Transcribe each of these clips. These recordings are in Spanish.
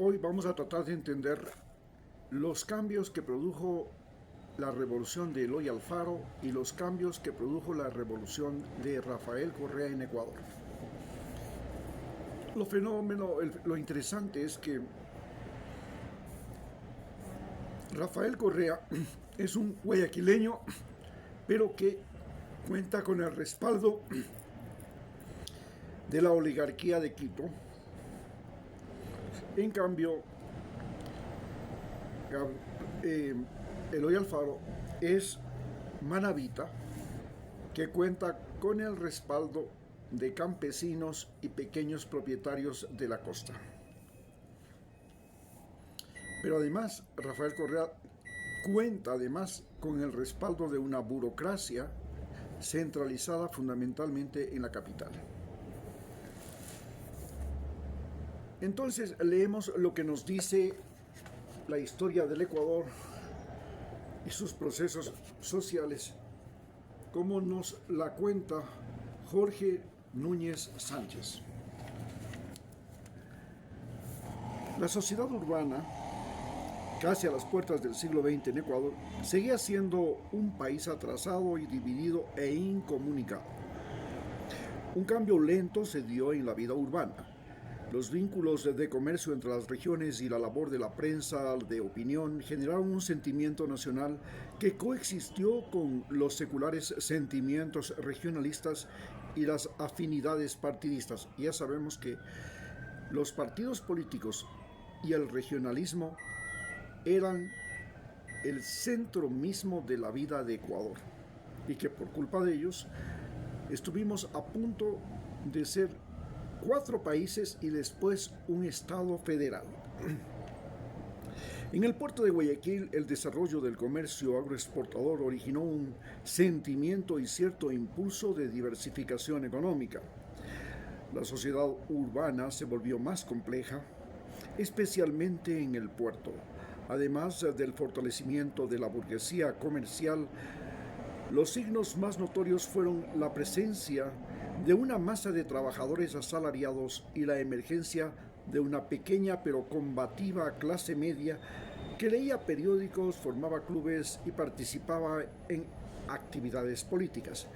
Hoy vamos a tratar de entender los cambios que produjo la revolución de Eloy Alfaro y los cambios que produjo la revolución de Rafael Correa en Ecuador. Lo interesante es que Rafael Correa es un guayaquileño, pero que cuenta con el respaldo de la oligarquía de Quito. En cambio, Eloy Alfaro es manabita, que cuenta con el respaldo de campesinos y pequeños propietarios de la costa. Pero además, Rafael Correa cuenta además con el respaldo de una burocracia centralizada fundamentalmente en la capital. Entonces leemos lo que nos dice la historia del Ecuador y sus procesos sociales, como nos la cuenta Jorge Núñez Sánchez. La sociedad urbana, casi a las puertas del siglo XX en Ecuador, seguía siendo un país atrasado y dividido e incomunicado. Un cambio lento se dio en la vida urbana. Los vínculos de comercio entre las regiones y la labor de la prensa de opinión generaron un sentimiento nacional que coexistió con los seculares sentimientos regionalistas y las afinidades partidistas. Ya sabemos que los partidos políticos y el regionalismo eran el centro mismo de la vida de Ecuador y que por culpa de ellos estuvimos a punto de ser 4 países y después un estado federal. En el puerto de Guayaquil, el desarrollo del comercio agroexportador originó un sentimiento y cierto impulso de diversificación económica. La sociedad urbana se volvió más compleja, especialmente en el puerto. Además del fortalecimiento de la burguesía comercial, los signos más notorios fueron la presencia de una masa de trabajadores asalariados y la emergencia de una pequeña pero combativa clase media que leía periódicos, formaba clubes y participaba en actividades políticas.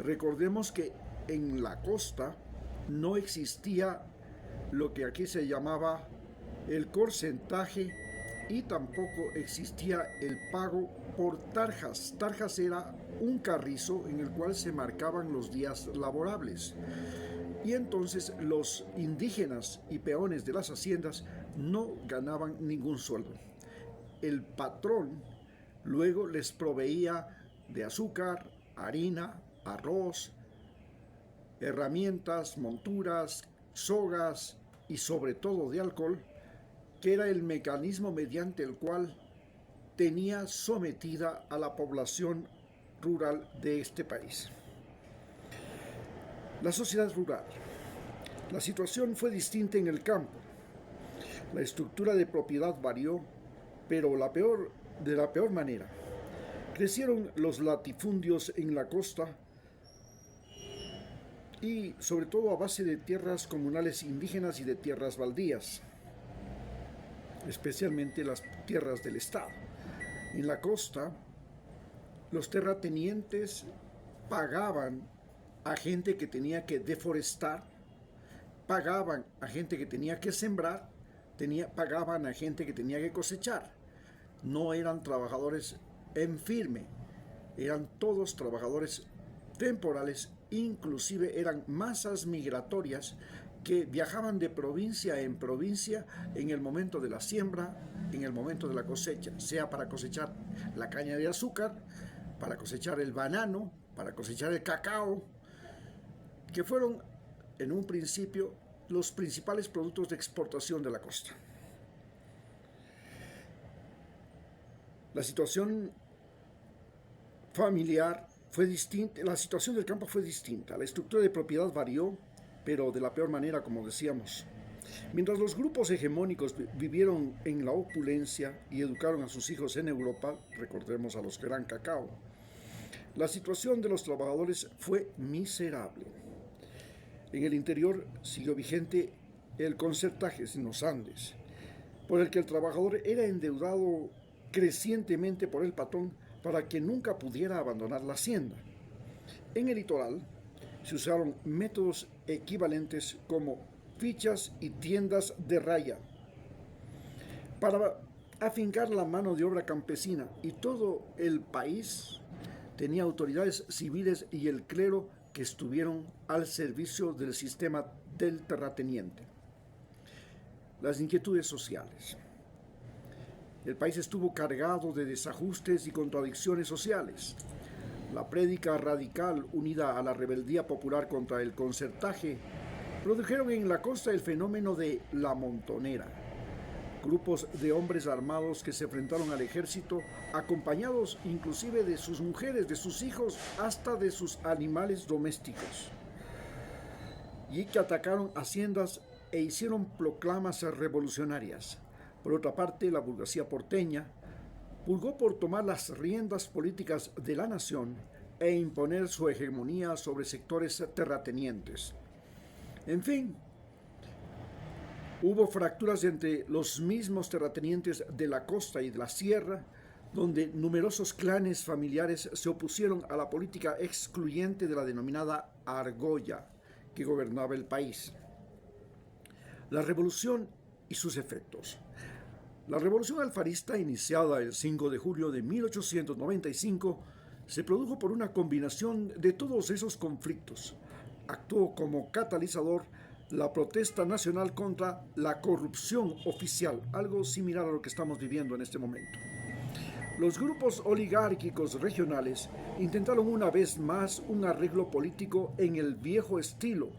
Recordemos que en la costa no existía lo que aquí se llamaba el porcentaje y tampoco existía el pago por tarjas. Tarjas era un carrizo en el cual se marcaban los días laborables. Y entonces los indígenas y peones de las haciendas no ganaban ningún sueldo. El patrón luego les proveía de azúcar, harina, arroz, herramientas, monturas, sogas y sobre todo de alcohol, que era el mecanismo mediante el cual tenía sometida a la población rural de este país. La sociedad rural. La situación fue distinta en el campo. La estructura de propiedad varió, pero de la peor manera. Crecieron los latifundios en la costa y sobre todo a base de tierras comunales indígenas y de tierras baldías, especialmente las tierras del Estado. En la costa, los terratenientes pagaban a gente que tenía que deforestar, pagaban a gente que tenía que sembrar, pagaban a gente que tenía que cosechar. No eran trabajadores en firme, eran todos trabajadores temporales, inclusive eran masas migratorias que viajaban de provincia en provincia en el momento de la siembra, en el momento de la cosecha, sea para cosechar la caña de azúcar, para cosechar el banano, para cosechar el cacao, que fueron en un principio los principales productos de exportación de la costa. La situación familiar fue distinta, la situación del campo fue distinta, la estructura de propiedad varió, pero de la peor manera, como decíamos. Mientras los grupos hegemónicos vivieron en la opulencia y educaron a sus hijos en Europa, recordemos a los Gran Cacao, la situación de los trabajadores fue miserable. En el interior siguió vigente el concertaje en los Andes. por el que el trabajador era endeudado crecientemente por el patrón para que nunca pudiera abandonar la hacienda. En el litoral se usaron métodos equivalentes como fichas y tiendas de raya para afincar la mano de obra campesina, y todo el país tenía autoridades civiles y el clero que estuvieron al servicio del sistema del terrateniente. Las inquietudes sociales. El país estuvo cargado de desajustes y contradicciones sociales. La prédica radical unida a la rebeldía popular contra el concertaje produjeron en la costa el fenómeno de la montonera. Grupos de hombres armados que se enfrentaron al ejército, acompañados inclusive de sus mujeres, de sus hijos, hasta de sus animales domésticos, y que atacaron haciendas e hicieron proclamas revolucionarias. Por otra parte, la burguesía porteña pulgó por tomar las riendas políticas de la nación e imponer su hegemonía sobre sectores terratenientes. En fin, hubo fracturas entre los mismos terratenientes de la costa y de la sierra, donde numerosos clanes familiares se opusieron a la política excluyente de la denominada argolla que gobernaba el país. La revolución y sus efectos. La revolución alfarista, iniciada el 5 de julio de 1895, se produjo por una combinación de todos esos conflictos. Actuó como catalizador la protesta nacional contra la corrupción oficial, algo similar a lo que estamos viviendo en este momento. Los grupos oligárquicos regionales intentaron una vez más un arreglo político en el viejo estilo,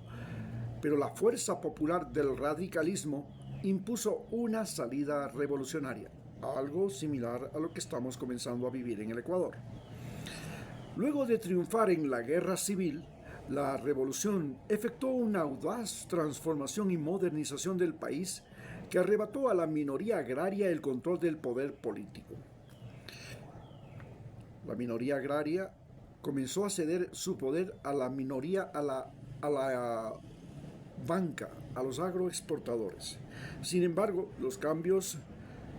pero la fuerza popular del radicalismo impuso una salida revolucionaria, algo similar a lo que estamos comenzando a vivir en el Ecuador. Luego de triunfar en la guerra civil, la revolución efectuó una audaz transformación y modernización del país que arrebató a la minoría agraria el control del poder político. La minoría agraria comenzó a ceder su poder a la minoría, a la banca, a los agroexportadores. Sin embargo, los cambios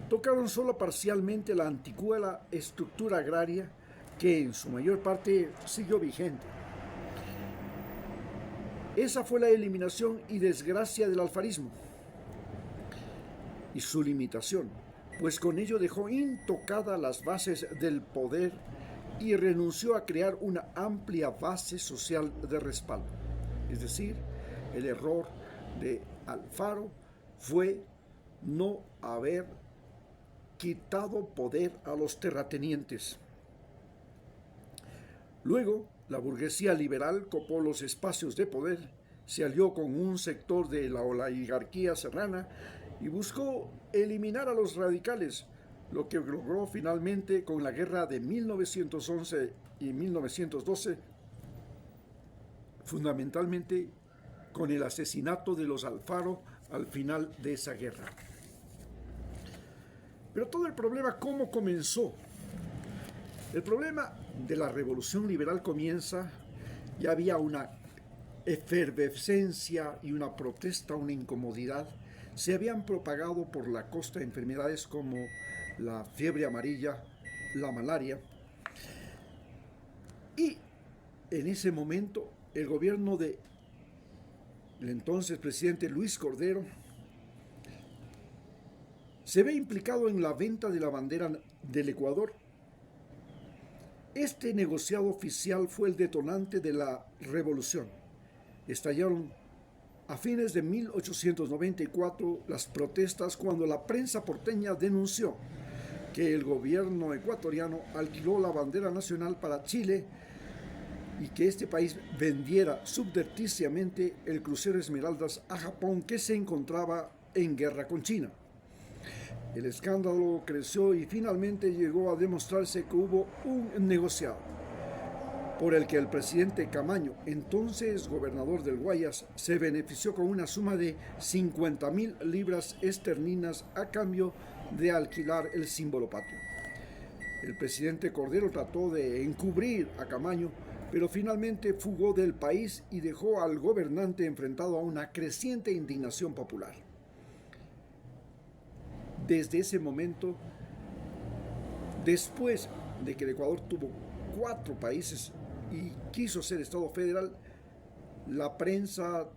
tocaron solo parcialmente la antigua estructura agraria, que en su mayor parte siguió vigente. Esa fue la eliminación y desgracia del alfarismo y su limitación, pues con ello dejó intocadas las bases del poder y renunció a crear una amplia base social de respaldo. Es decir, el error de Alfaro fue no haber quitado poder a los terratenientes. Luego, la burguesía liberal copó los espacios de poder, se alió con un sector de la oligarquía serrana y buscó eliminar a los radicales, lo que logró finalmente con la guerra de 1911 y 1912, fundamentalmente con el asesinato de los Alfaro al final de esa guerra. Pero todo el problema, ¿cómo comenzó? El problema de la revolución liberal comienza, ya había una efervescencia y una protesta, una incomodidad. Se habían propagado por la costa enfermedades como la fiebre amarilla, la malaria. Y en ese momento el gobierno del entonces presidente Luis Cordero se ve implicado en la venta de la bandera del Ecuador. Este negociado oficial fue el detonante de la revolución. Estallaron a fines de 1894 las protestas cuando la prensa porteña denunció que el gobierno ecuatoriano alquiló la bandera nacional para Chile y que este país vendiera subrepticiamente el crucero Esmeraldas a Japón, que se encontraba en guerra con China. El escándalo creció y finalmente llegó a demostrarse que hubo un negociado por el que el presidente Camaño, entonces gobernador del Guayas, se benefició con una suma de 50,000 libras esterlinas a cambio de alquilar el símbolo patrio. El presidente Cordero trató de encubrir a Camaño, pero finalmente fugó del país y dejó al gobernante enfrentado a una creciente indignación popular. Desde ese momento, después de que el Ecuador tuvo 4 países y quiso ser Estado federal, la prensa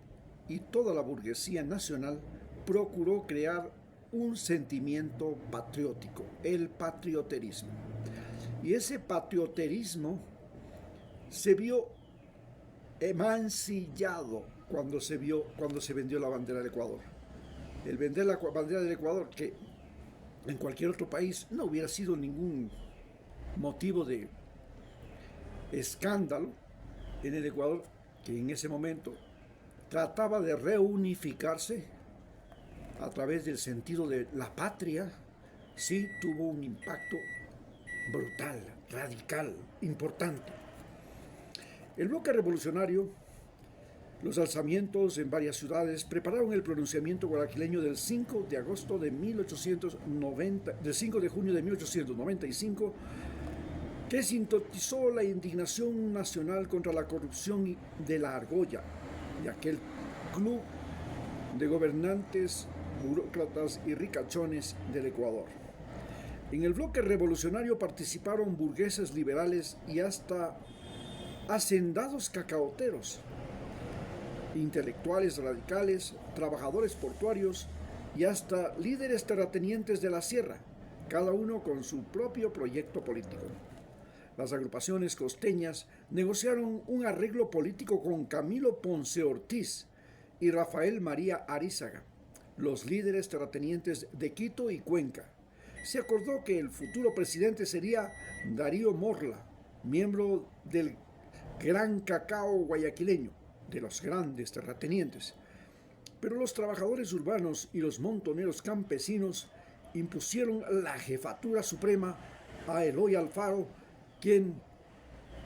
y toda la burguesía nacional procuró crear un sentimiento patriótico, el patrioterismo. Y ese patrioterismo se vio mancillado cuando se vendió la bandera del Ecuador. El vender la bandera del Ecuador, que en cualquier otro país no hubiera sido ningún motivo de escándalo, en el Ecuador, que en ese momento trataba de reunificarse a través del sentido de la patria, sí tuvo un impacto brutal, radical, importante. El bloque revolucionario, los alzamientos en varias ciudades prepararon el pronunciamiento guayaquileño del 5 de agosto de 1890, del 5 de junio de 1895, que sintetizó la indignación nacional contra la corrupción de la argolla y aquel club de gobernantes, burócratas y ricachones del Ecuador. En el bloque revolucionario participaron burgueses liberales y hasta hacendados cacaoteros, intelectuales radicales, trabajadores portuarios y hasta líderes terratenientes de la sierra, cada uno con su propio proyecto político. Las agrupaciones costeñas negociaron un arreglo político con Camilo Ponce Ortiz y Rafael María Arízaga, los líderes terratenientes de Quito y Cuenca. Se acordó que el futuro presidente sería Darío Morla, miembro del Gran Cacao guayaquileño, de los grandes terratenientes. Pero los trabajadores urbanos y los montoneros campesinos impusieron la jefatura suprema a Eloy Alfaro, quien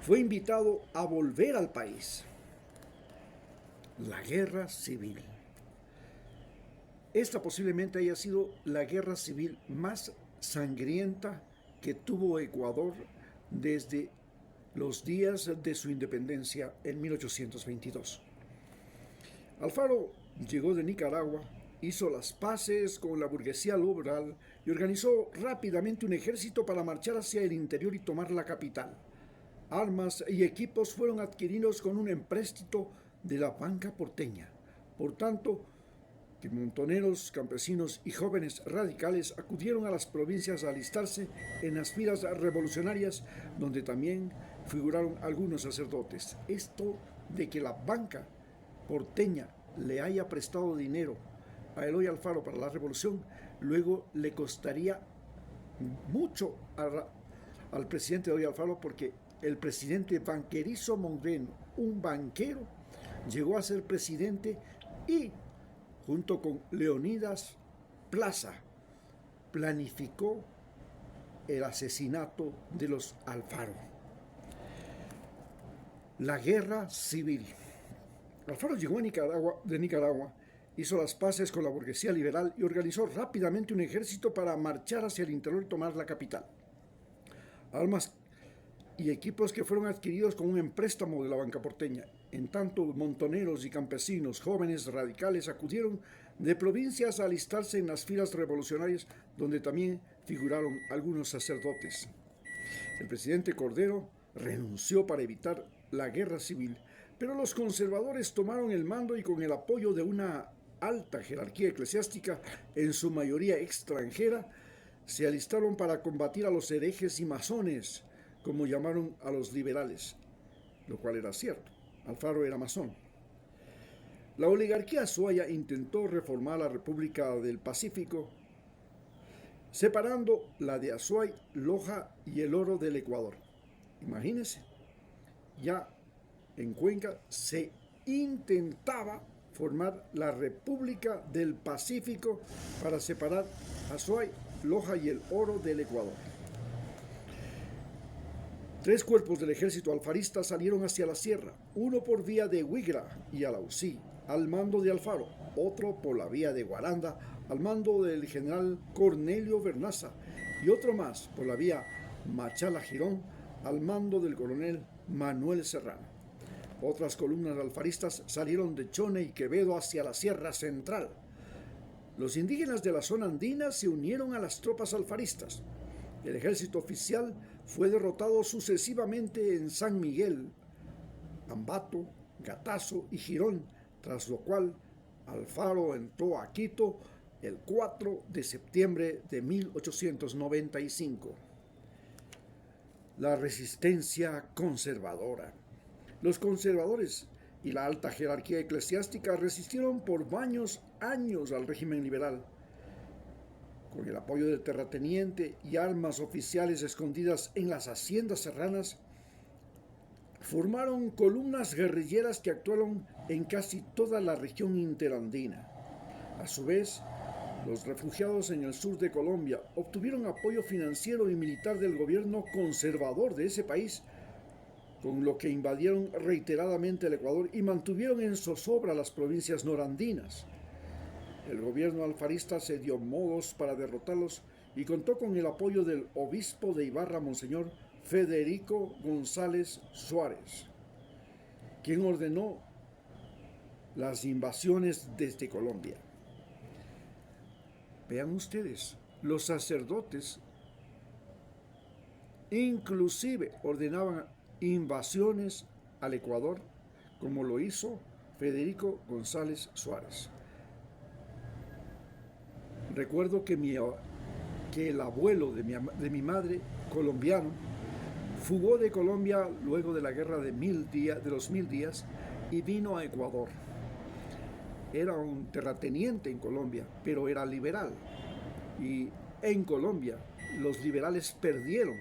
fue invitado a volver al país. La guerra civil. Esta posiblemente haya sido la guerra civil más sangrienta que tuvo Ecuador desde los días de su independencia en 1822. Alfaro llegó de Nicaragua, hizo las paces con la burguesía liberal y organizó rápidamente un ejército para marchar hacia el interior y tomar la capital. Armas y equipos fueron adquiridos con un empréstito de la banca porteña. Por tanto, que montoneros, campesinos y jóvenes radicales acudieron a las provincias a alistarse en las filas revolucionarias, donde también figuraron algunos sacerdotes. Esto de que la banca porteña le haya prestado dinero a Eloy Alfaro para la revolución, luego le costaría mucho al presidente Eloy Alfaro, porque el presidente Banquerizo Moreno, un banquero, llegó a ser presidente y junto con Leonidas Plaza planificó el asesinato de los Alfaro. La guerra civil. Alfaro llegó de Nicaragua, hizo las paces con la burguesía liberal y organizó rápidamente un ejército para marchar hacia el interior y tomar la capital. Armas y equipos que fueron adquiridos con un empréstamo de la banca porteña. En tanto, montoneros y campesinos, jóvenes radicales, acudieron de provincias a alistarse en las filas revolucionarias, donde también figuraron algunos sacerdotes. El presidente Cordero renunció para evitar la guerra civil, pero los conservadores tomaron el mando y con el apoyo de una alta jerarquía eclesiástica, en su mayoría extranjera, se alistaron para combatir a los herejes y masones, como llamaron a los liberales, lo cual era cierto. Alfaro era masón. La oligarquía azuaya intentó reformar la República del Pacífico, separando la de Azuay, Loja y el oro del Ecuador. Imagínense, ya en Cuenca se intentaba formar la República del Pacífico para separar Azuay, Loja y el oro del Ecuador. 3 cuerpos del ejército alfarista salieron hacia la sierra, uno por vía de Huigra y Alausí, al mando de Alfaro, otro por la vía de Guaranda, al mando del general Cornelio Vernaza, y otro más por la vía Machala-Girón, al mando del coronel Manuel Serrano. Otras columnas alfaristas salieron de Chone y Quevedo hacia la Sierra Central. Los indígenas de la zona andina se unieron a las tropas alfaristas. El ejército oficial fue derrotado sucesivamente en San Miguel, Ambato, Gatazo y Girón, tras lo cual Alfaro entró a Quito el 4 de septiembre de 1895. La resistencia conservadora. Los conservadores y la alta jerarquía eclesiástica resistieron por varios años al régimen liberal. Con el apoyo del terrateniente y armas oficiales escondidas en las haciendas serranas, formaron columnas guerrilleras que actuaron en casi toda la región interandina. A su vez, los refugiados en el sur de Colombia obtuvieron apoyo financiero y militar del gobierno conservador de ese país, con lo que invadieron reiteradamente el Ecuador y mantuvieron en zozobra las provincias norandinas. El gobierno alfarista se dio modos para derrotarlos y contó con el apoyo del obispo de Ibarra, Monseñor Federico González Suárez, quien ordenó las invasiones desde Colombia. Vean ustedes, los sacerdotes inclusive ordenaban invasiones al Ecuador, como lo hizo Federico González Suárez. Recuerdo que el abuelo de mi madre, colombiano, fugó de Colombia luego de la guerra de los 1000 días y vino a Ecuador. Era un terrateniente en Colombia, pero era liberal. Y en Colombia los liberales perdieron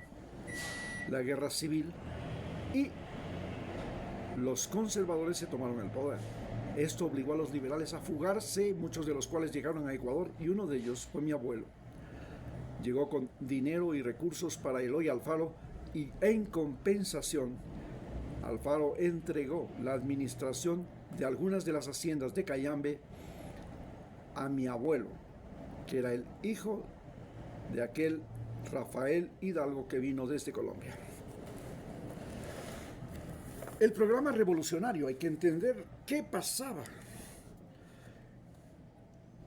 la guerra civil y los conservadores se tomaron el poder. Esto obligó a los liberales a fugarse, muchos de los cuales llegaron a Ecuador, y uno de ellos fue mi abuelo. Llegó con dinero y recursos para Eloy Alfaro, y en compensación, Alfaro entregó la administración de algunas de las haciendas de Cayambe a mi abuelo, que era el hijo de aquel Rafael Hidalgo que vino desde Colombia. El programa revolucionario, hay que entender qué pasaba.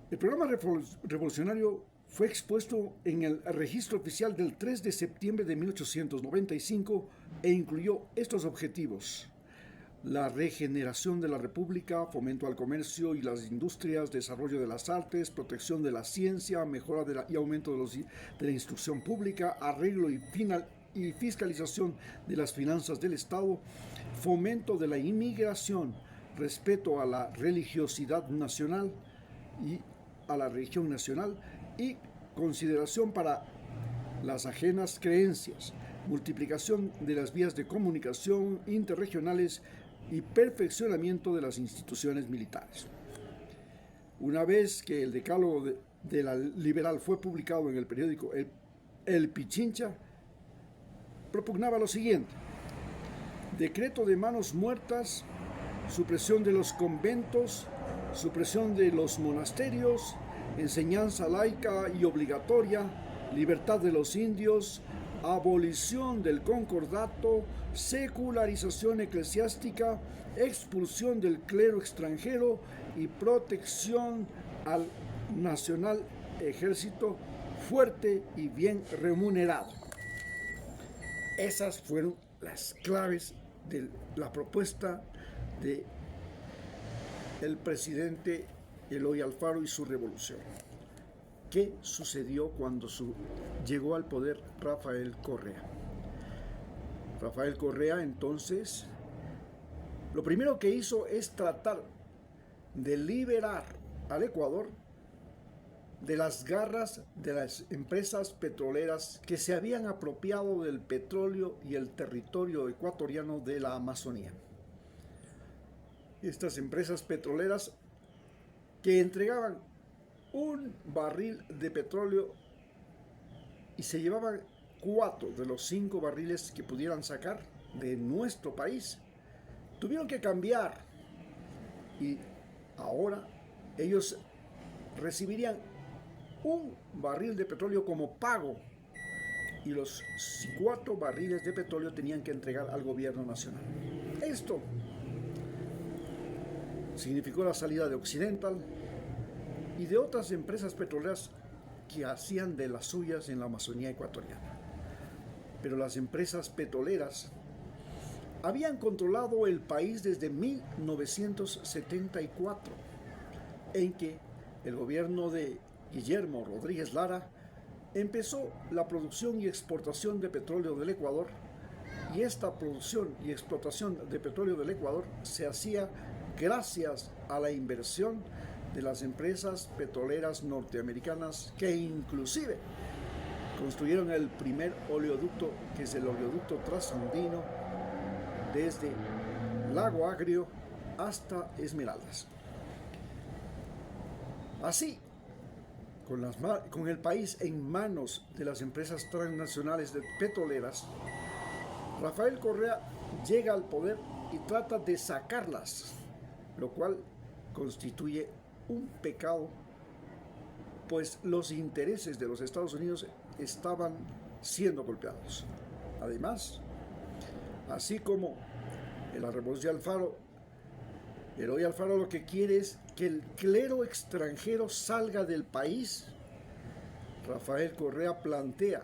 El programa revolucionario fue expuesto en el registro oficial del 3 de septiembre de 1895 e incluyó estos objetivos: la regeneración de la República, fomento al comercio y las industrias, desarrollo de las artes, protección de la ciencia, mejora y aumento de la instrucción pública, arreglo y fiscalización de las finanzas del Estado, fomento de la inmigración, respeto a la religiosidad nacional y a la religión nacional y consideración para las ajenas creencias, multiplicación de las vías de comunicación interregionales y perfeccionamiento de las instituciones militares. Una vez que el decálogo de la liberal fue publicado en el periódico El Pichincha, propugnaba lo siguiente: decreto de manos muertas, supresión de los conventos, supresión de los monasterios, enseñanza laica y obligatoria, libertad de los indios, abolición del concordato, secularización eclesiástica, expulsión del clero extranjero y protección al nacional ejército fuerte y bien remunerado. Esas fueron las claves de la propuesta de el presidente Eloy Alfaro y su revolución. ¿Qué sucedió cuando llegó al poder Rafael Correa? Rafael Correa, entonces, lo primero que hizo es tratar de liberar al Ecuador de las garras de las empresas petroleras que se habían apropiado del petróleo y el territorio ecuatoriano de la Amazonía. Estas empresas petroleras que entregaban un barril de petróleo y se llevaban 4 de los 5 barriles que pudieran sacar de nuestro país, tuvieron que cambiar y ahora ellos recibirían un barril de petróleo como pago y los 4 barriles de petróleo tenían que entregar al gobierno nacional. Esto significó la salida de Occidental y de otras empresas petroleras que hacían de las suyas en la Amazonía ecuatoriana. Pero las empresas petroleras habían controlado el país desde 1974, en que el gobierno de Guillermo Rodríguez Lara empezó la producción y exportación de petróleo del Ecuador, y esta producción y explotación de petróleo del Ecuador se hacía gracias a la inversión de las empresas petroleras norteamericanas, que inclusive construyeron el primer oleoducto, que es el oleoducto transandino, desde Lago Agrio hasta Esmeraldas. Así, con el país en manos de las empresas transnacionales petroleras, Rafael Correa llega al poder y trata de sacarlas, lo cual constituye un pecado, pues los intereses de los Estados Unidos estaban siendo golpeados. Además, así como el Eloy Alfaro lo que quiere es que el clero extranjero salga del país, Rafael Correa plantea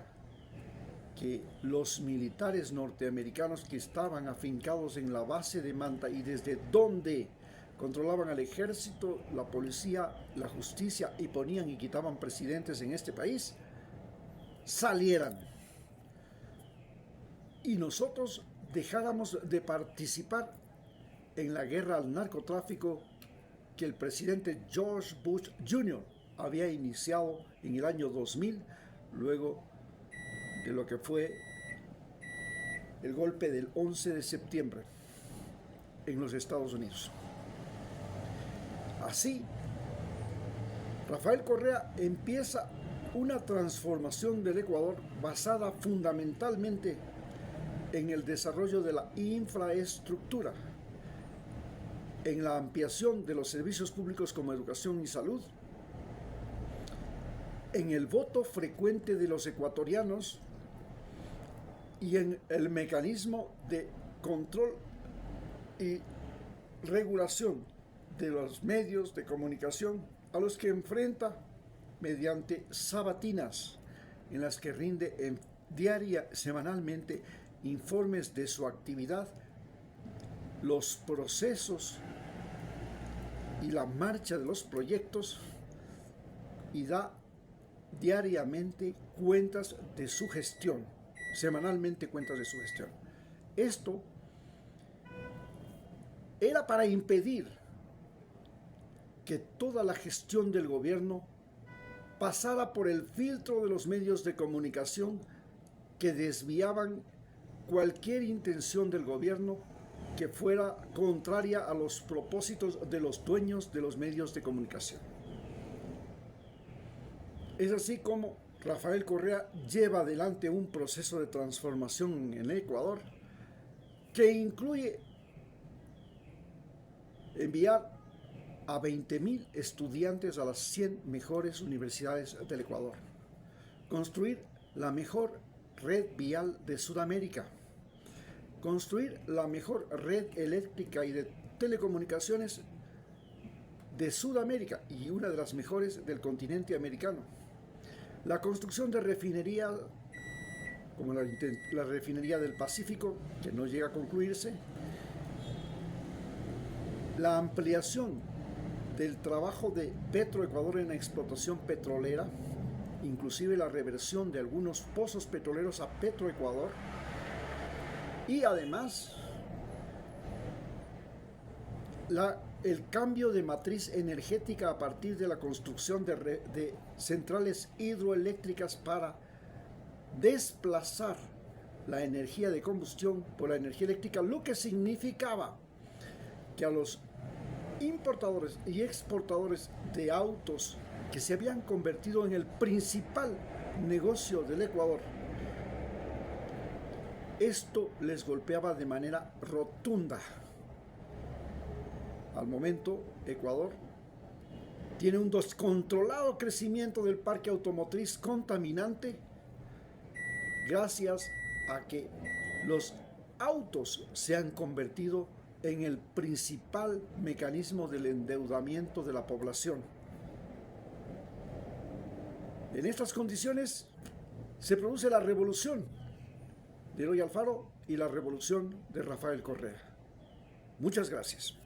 que los militares norteamericanos que estaban afincados en la base de Manta y desde donde controlaban al ejército, la policía, la justicia y ponían y quitaban presidentes en este país, salieran. Y nosotros dejáramos de participar en la guerra al narcotráfico que el presidente George Bush Jr. había iniciado en el año 2000, luego de lo que fue el golpe del 11 de septiembre en los Estados Unidos. Así, Rafael Correa empieza una transformación del Ecuador basada fundamentalmente en el desarrollo de la infraestructura, en la ampliación de los servicios públicos como educación y salud, en el voto frecuente de los ecuatorianos y en el mecanismo de control y regulación de los medios de comunicación, a los que enfrenta mediante sabatinas en las que rinde semanalmente informes de su actividad, los procesos y la marcha de los proyectos, y da diariamente cuentas de su gestión, semanalmente cuentas de su gestión. Esto era para impedir que toda la gestión del gobierno pasara por el filtro de los medios de comunicación que desviaban cualquier intención del gobierno que fuera contraria a los propósitos de los dueños de los medios de comunicación. Es así como Rafael Correa lleva adelante un proceso de transformación en el Ecuador que incluye enviar a 20,000 estudiantes a las 100 mejores universidades del Ecuador, construir la mejor red vial de Sudamérica, construir la mejor red eléctrica y de telecomunicaciones de Sudamérica y una de las mejores del continente americano, la construcción de refinerías como la refinería del Pacífico, que no llega a concluirse, la ampliación del trabajo de Petroecuador en la explotación petrolera, inclusive la reversión de algunos pozos petroleros a Petroecuador, y además el cambio de matriz energética a partir de la construcción de centrales hidroeléctricas para desplazar la energía de combustión por la energía eléctrica, lo que significaba que a los importadores y exportadores de autos, que se habían convertido en el principal negocio del Ecuador, esto les golpeaba de manera rotunda. Al momento, Ecuador tiene un descontrolado crecimiento del parque automotriz contaminante gracias a que los autos se han convertido en el principal mecanismo del endeudamiento de la población. En estas condiciones se produce la revolución de Eloy Alfaro y la revolución de Rafael Correa. Muchas gracias.